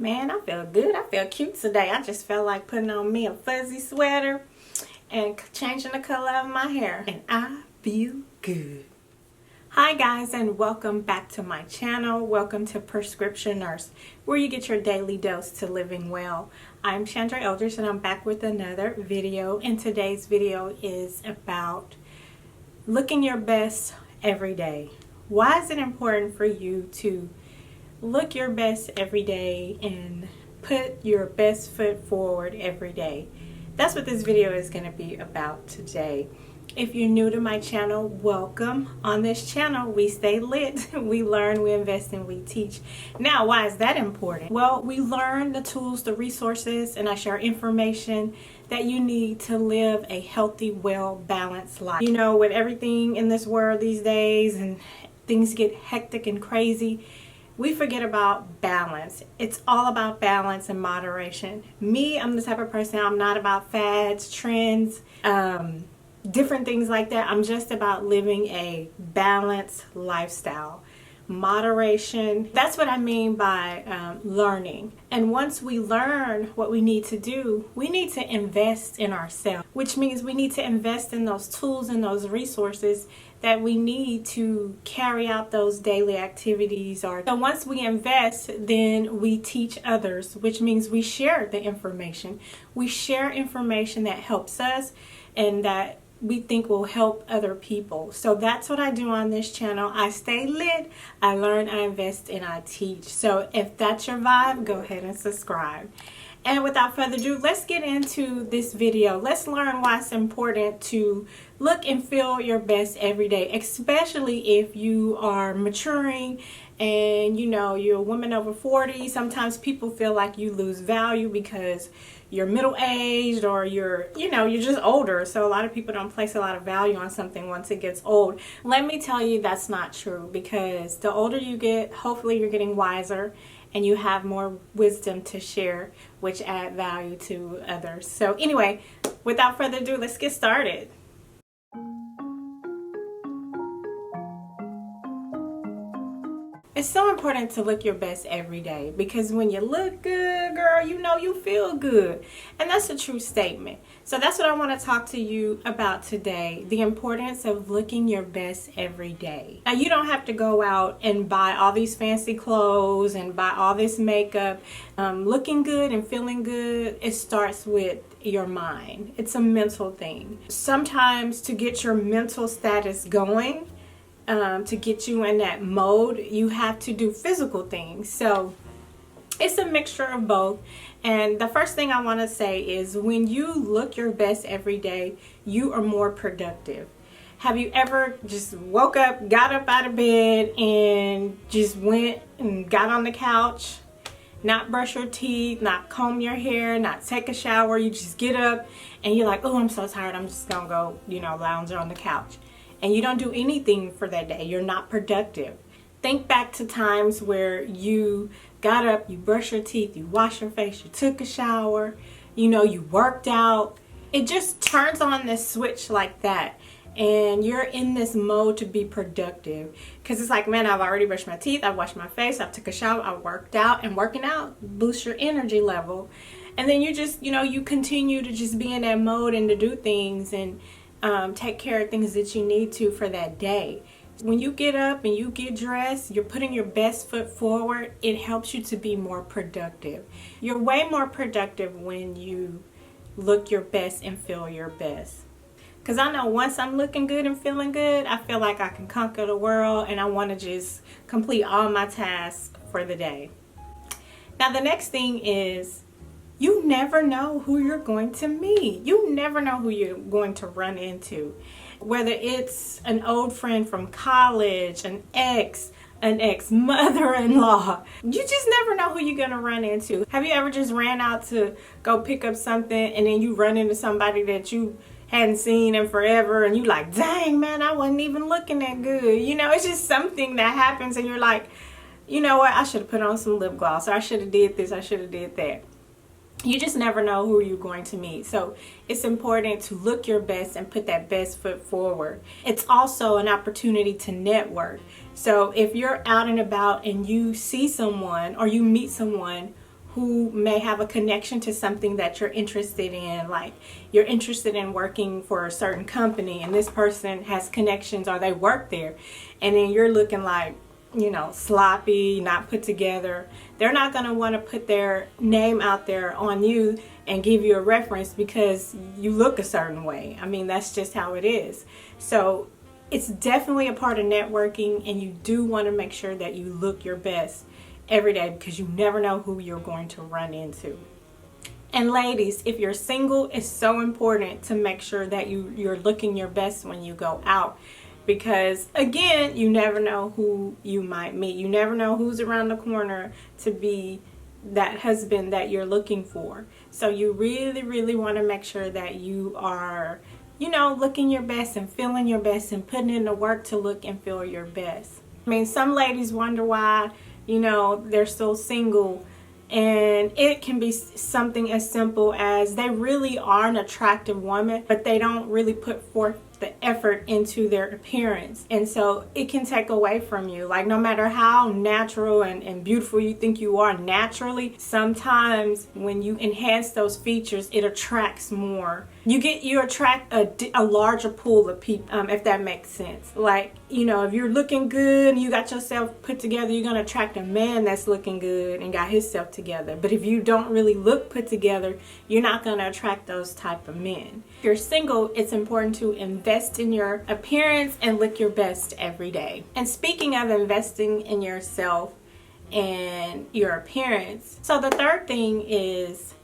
Man, I feel good. I feel cute today. I just felt like putting on me a fuzzy sweater and changing the color of my hair. And I feel good. Hi guys, and welcome back to my channel. Welcome to Prescriptionnurse, where you get your daily dose to living well. I'm Shandra Eldridge and I'm back with another video. And today's video is about looking your best every day. Why is it important for you to look your best every day and put your best foot forward every day? That's what this video is going to be about today. If you're new to my channel, welcome. On this channel, we stay lit, we learn, we invest, and we teach. Now, why is that important? Well, we learn the tools, the resources, and I share information that you need to live a healthy, well-balanced life. You know, with everything in this world these days and things get hectic and crazy, we forget about balance. It's all about balance and moderation. Me, I'm the type of person, I'm not about fads, trends, different things like that. I'm just about living a balanced lifestyle. Moderation, that's what I mean by learning. And once we learn what we need to do, we need to invest in ourselves, which means we need to invest in those tools and those resources that we need to carry out those daily activities. So once we invest, then we teach others, which means we share the information. We share information that helps us and that we think will help other people. So that's what I do on this channel. I stay lit, I learn, I invest, and I teach. So if that's your vibe, go ahead and subscribe. And without further ado, let's get into this video. Let's learn why it's important to look and feel your best every day, especially if you are maturing and you know you're a woman over 40. Sometimes people feel like you lose value because you're middle-aged or you're just older. So a lot of people don't place a lot of value on something once it gets old. Let me tell you, that's not true, because the older you get, hopefully you're getting wiser and you have more wisdom to share, which add value to others. So anyway, without further ado, let's get started. It's so important to look your best every day, because when you look good, girl, you know you feel good. And that's a true statement. So that's what I want to talk to you about today, the importance of looking your best every day. Now, you don't have to go out and buy all these fancy clothes and buy all this makeup. Looking good and feeling good, it starts with your mind. It's a mental thing. Sometimes to get your mental status going, to get you in that mode, you have to do physical things. So it's a mixture of both. And the first thing I want to say is, when you look your best every day, you are more productive. Have you ever just woke up, got up out of bed, and just went and got on the couch, not brush your teeth, not comb your hair, not take a shower? You just get up and you're like, oh, I'm so tired, I'm just gonna go, lounge on the couch. And you don't do anything for that day. You're not productive. Think back to times where you got up, you brushed your teeth, you washed your face, you took a shower, you worked out. It just turns on this switch like that. And you're in this mode to be productive. Because it's like, man, I've already brushed my teeth, I washed my face, I took a shower, I worked out. And working out boosts your energy level. And then you just, you continue to just be in that mode and to do things and take care of things that you need to for that day. When you get up and you get dressed, you're putting your best foot forward. It helps you to be more productive. You're way more productive when you look your best and feel your best. Because I know once I'm looking good and feeling good, I feel like I can conquer the world and I want to just complete all my tasks for the day. Now, the next thing is, you never know who you're going to meet. You never know who you're going to run into. Whether it's an old friend from college, an ex-mother-in-law. You just never know who you're going to run into. Have you ever just ran out to go pick up something and then you run into somebody that you hadn't seen in forever and you like, dang, man, I wasn't even looking that good. It's just something that happens and you're like, you know what, I should have put on some lip gloss, or I should have did this, I should have did that. You just never know who you're going to meet. So it's important to look your best and put that best foot forward. It's also an opportunity to network. So if you're out and about and you see someone or you meet someone who may have a connection to something that you're interested in. Like you're interested in working for a certain company and this person has connections or they work there, and then you're looking like, you know, sloppy, not put together. They're not going to want to put their name out there on you and give you a reference because you look a certain way. I mean, that's just how it is. So it's definitely a part of networking, and you do want to make sure that you look your best every day because you never know who you're going to run into. And ladies, if you're single, it's so important to make sure that you're looking your best when you go out. Because again, you never know who you might meet. You never know who's around the corner to be that husband that you're looking for. So you really, really want to make sure that you are, you know, looking your best and feeling your best and putting in the work to look and feel your best. I mean, some ladies wonder why, you know, they're still single. And it can be something as simple as they really are an attractive woman, but they don't really put forth the effort into their appearance, and so it can take away from you. Like no matter how natural and beautiful you think you are naturally, sometimes when you enhance those features, it attracts more. You attract a larger pool of people, if that makes sense. Like, you know, if you're looking good and you got yourself put together, you're gonna attract a man that's looking good and got himself together. But if you don't really look put together, you're not gonna attract those type of men. If you're single, it's important to invest in your appearance and look your best every day. And speaking of investing in yourself and your appearance, so the third thing is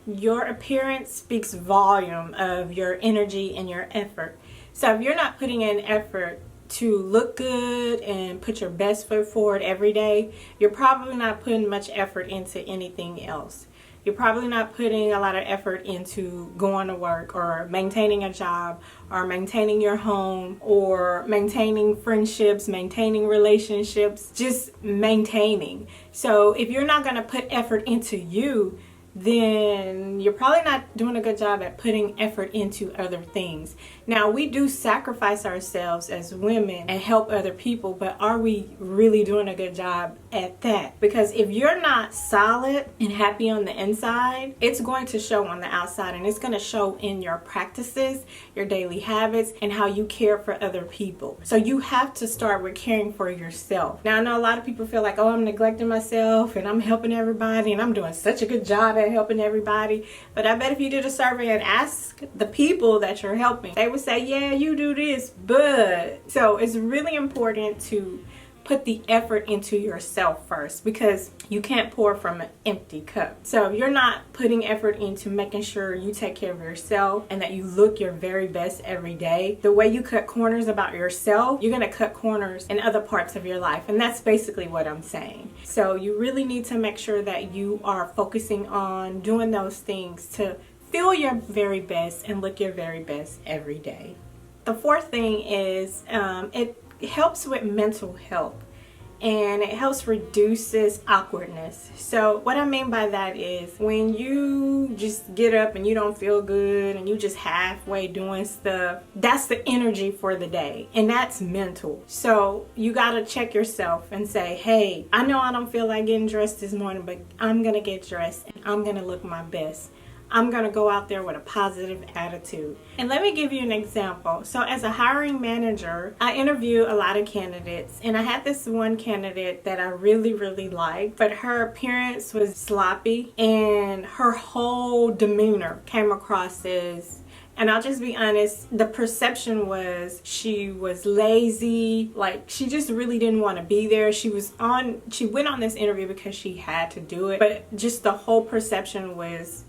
your appearance speaks volume of your energy and your effort. So if you're not putting in effort to look good and put your best foot forward every day, you're probably not putting much effort into anything else. You're probably not putting a lot of effort into going to work or maintaining a job or maintaining your home or maintaining friendships, maintaining relationships, just maintaining. So if you're not going to put effort into you, then you're probably not doing a good job at putting effort into other things. Now, we do sacrifice ourselves as women and help other people, but are we really doing a good job at that? Because if you're not solid and happy on the inside, it's going to show on the outside, and it's going to show in your practices, your daily habits, and how you care for other people. So you have to start with caring for yourself. Now, I know a lot of people feel like, oh, I'm neglecting myself and I'm helping everybody and I'm doing such a good job at helping everybody. But I bet if you did a survey and ask the people that you're helping, they would say, yeah, you do this, but. So it's really important to put the effort into yourself first, because you can't pour from an empty cup. So if you're not putting effort into making sure you take care of yourself and that you look your very best every day, the way you cut corners about yourself, you're going to cut corners in other parts of your life. And that's basically what I'm saying. So you really need to make sure that you are focusing on doing those things to feel your very best and look your very best every day. The fourth thing is it helps with mental health, and it helps reduces awkwardness. So what I mean by that is when you just get up and you don't feel good and you just halfway doing stuff, that's the energy for the day, and that's mental. So you got to check yourself and say, hey, I know I don't feel like getting dressed this morning, but I'm gonna get dressed and I'm gonna look my best. I'm going to go out there with a positive attitude. And let me give you an example. So as a hiring manager, I interview a lot of candidates, and I had this one candidate that I really, really liked, but her appearance was sloppy and her whole demeanor came across as, and I'll just be honest, the perception was she was lazy, like she just really didn't want to be there. She went on this interview because she had to do it, but just the whole perception was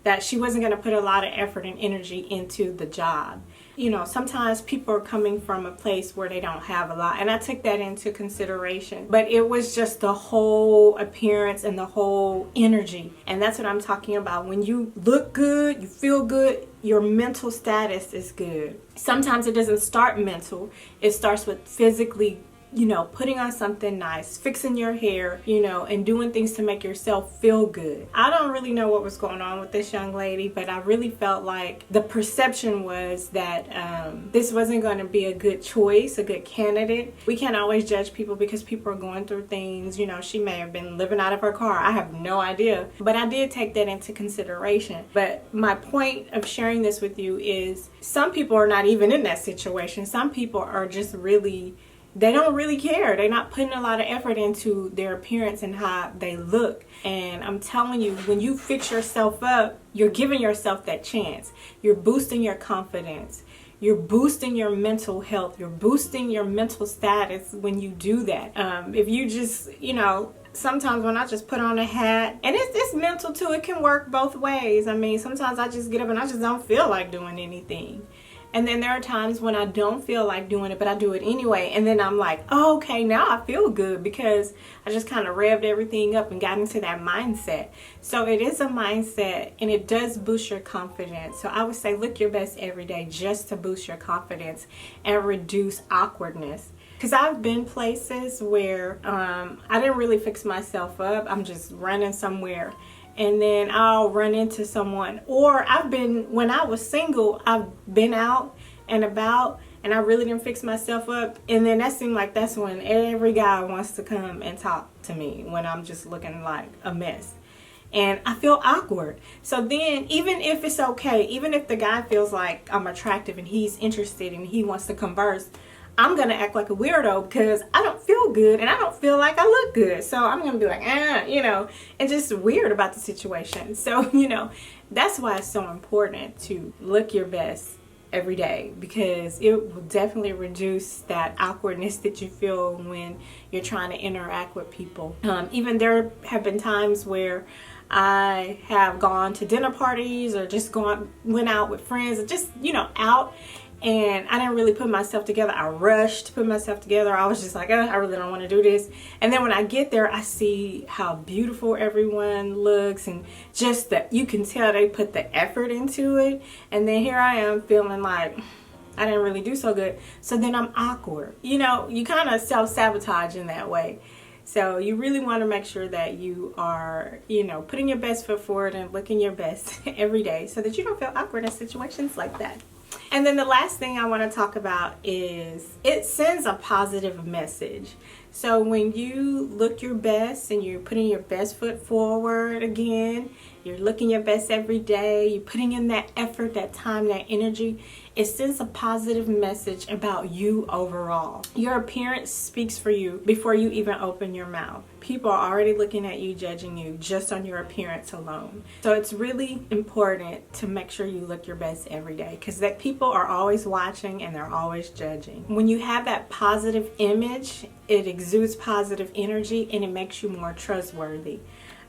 that she wasn't going to put a lot of effort and energy into the job. You know, sometimes people are coming from a place where they don't have a lot, and I took that into consideration. But it was just the whole appearance and the whole energy, and that's what I'm talking about. When you look good, you feel good, your mental status is good. Sometimes it doesn't start mental, it starts with physically you know, putting on something nice, fixing your hair, you know, and doing things to make yourself feel good. I don't really know what was going on with this young lady, but I really felt like the perception was that this wasn't going to be a good choice, a good candidate. We can't always judge people because people are going through things. You know, she may have been living out of her car. I have no idea. But I did take that into consideration. But my point of sharing this with you is some people are not even in that situation. Some people are just really, they don't really care. They're not putting a lot of effort into their appearance and how they look. And I'm telling you, when you fix yourself up, you're giving yourself that chance. You're boosting your confidence. You're boosting your mental health. You're boosting your mental status when you do that. If you just, you know, sometimes when I just put on a hat, and it's mental too, it can work both ways. I mean, sometimes I just get up and I just don't feel like doing anything. And then there are times when I don't feel like doing it, but I do it anyway. And then I'm like, oh, okay, now I feel good because I just kind of revved everything up and got into that mindset. So it is a mindset, and it does boost your confidence. So I would say look your best every day just to boost your confidence and reduce awkwardness. Because I've been places where I didn't really fix myself up. I'm just running somewhere, and then I'll run into someone. Or when I was single, I've been out and about and I really didn't fix myself up. And then that seemed like that's when every guy wants to come and talk to me when I'm just looking like a mess. And I feel awkward. So then, even if it's okay, even if the guy feels like I'm attractive and he's interested and he wants to converse, I'm going to act like a weirdo because I don't feel good and I don't feel like I look good. So I'm going to be like, you know, and just weird about the situation. So, you know, that's why it's so important to look your best every day, because it will definitely reduce that awkwardness that you feel when you're trying to interact with people. Even there have been times where I have gone to dinner parties or just went out with friends or just, you know, out. And I didn't really put myself together. I rushed to put myself together. I was just like, I really don't want to do this. And then when I get there, I see how beautiful everyone looks. And just that you can tell they put the effort into it. And then here I am feeling like I didn't really do so good. So then I'm awkward. You know, you kind of self-sabotage in that way. So you really want to make sure that you are, you know, putting your best foot forward and looking your best every day so that you don't feel awkward in situations like that. And then the last thing I want to talk about is it sends a positive message. So when you look your best and you're putting your best foot forward again, you're looking your best every day, you're putting in that effort, that time, that energy, it sends a positive message about you overall. Your appearance speaks for you before you even open your mouth. People are already looking at you, judging you just on your appearance alone. So it's really important to make sure you look your best every day, because that people are always watching and they're always judging. When you have that positive image, it exudes positive energy and it makes you more trustworthy.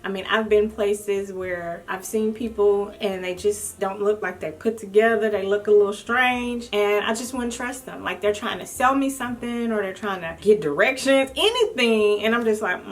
I mean, I've been places where I've seen people and they just don't look like they're put together. They look a little strange and I just wouldn't trust them. Like they're trying to sell me something or they're trying to get directions, anything. And I'm just like,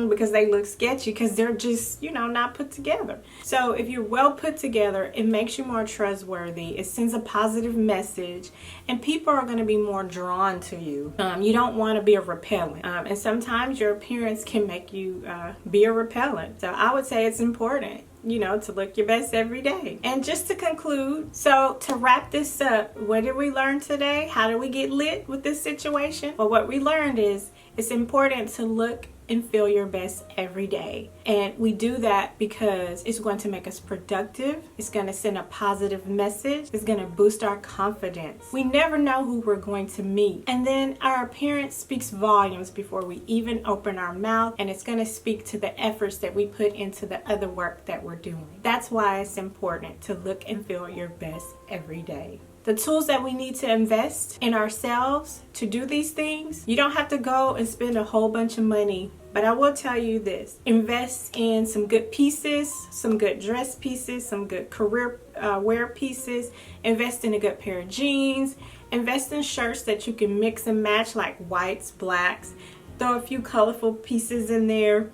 because they look sketchy because they're just, you know, not put together. So if you're well put together, it makes you more trustworthy. It sends a positive message and people are going to be more drawn to you. You don't want to be a repellent. And sometimes your appearance can make you be a repellent. So I would say it's important, you know, to look your best every day. And just to conclude, so to wrap this up, what did we learn today? How do we get lit with this situation? Well, what we learned is it's important to look and feel your best every day. And we do that because it's going to make us productive. It's going to send a positive message. It's going to boost our confidence. We never know who we're going to meet. And then our appearance speaks volumes before we even open our mouth. And it's going to speak to the efforts that we put into the other work that we're doing. That's why it's important to look and feel your best every day. The tools that we need to invest in ourselves to do these things, you don't have to go and spend a whole bunch of money. But I will tell you this, invest in some good pieces, some good dress pieces, some good career wear pieces, invest in a good pair of jeans, invest in shirts that you can mix and match like whites, blacks, throw a few colorful pieces in there.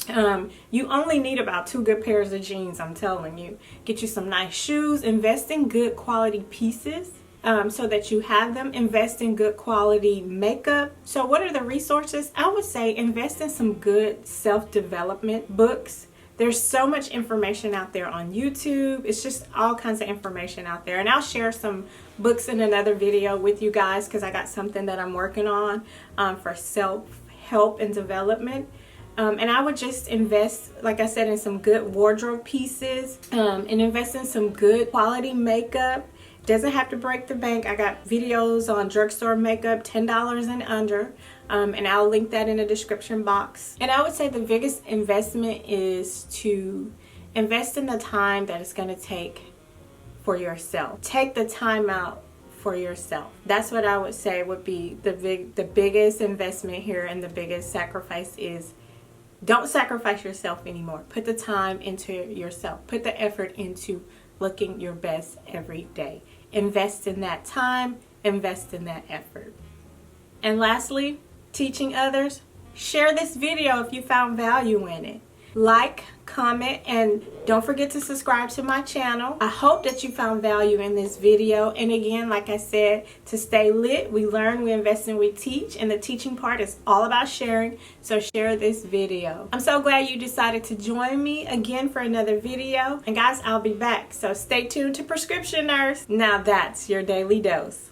You only need about 2 good pairs of jeans, I'm telling you. Get you some nice shoes, invest in good quality pieces. so that you have them. Invest in good quality makeup. So what are the resources? I would say invest in some good self-development books. There's so much information out there on YouTube. It's just all kinds of information out there. And I'll share some books in another video with you guys because I got something that I'm working on for self-help and development. And I would just invest, like I said, in some good wardrobe pieces and invest in some good quality makeup. Doesn't have to break the bank. I got videos on drugstore makeup, $10 and under, and I'll link that in the description box. And I would say the biggest investment is to invest in the time that it's going to take for yourself. Take the time out for yourself. That's what I would say would be the biggest investment here, and the biggest sacrifice is don't sacrifice yourself anymore. Put the time into yourself. Put the effort into looking your best every day. Invest in that time. Invest in that effort. And lastly, teaching others. Share this video if you found value in it. Like, comment, and don't forget to subscribe to my channel. I hope that you found value in this video. And again, like I said, to stay lit, we learn, we invest, and we teach. And the teaching part is all about sharing. So share this video. I'm so glad you decided to join me again for another video. And guys, I'll be back. So stay tuned to Prescription Nurse. Now that's your daily dose.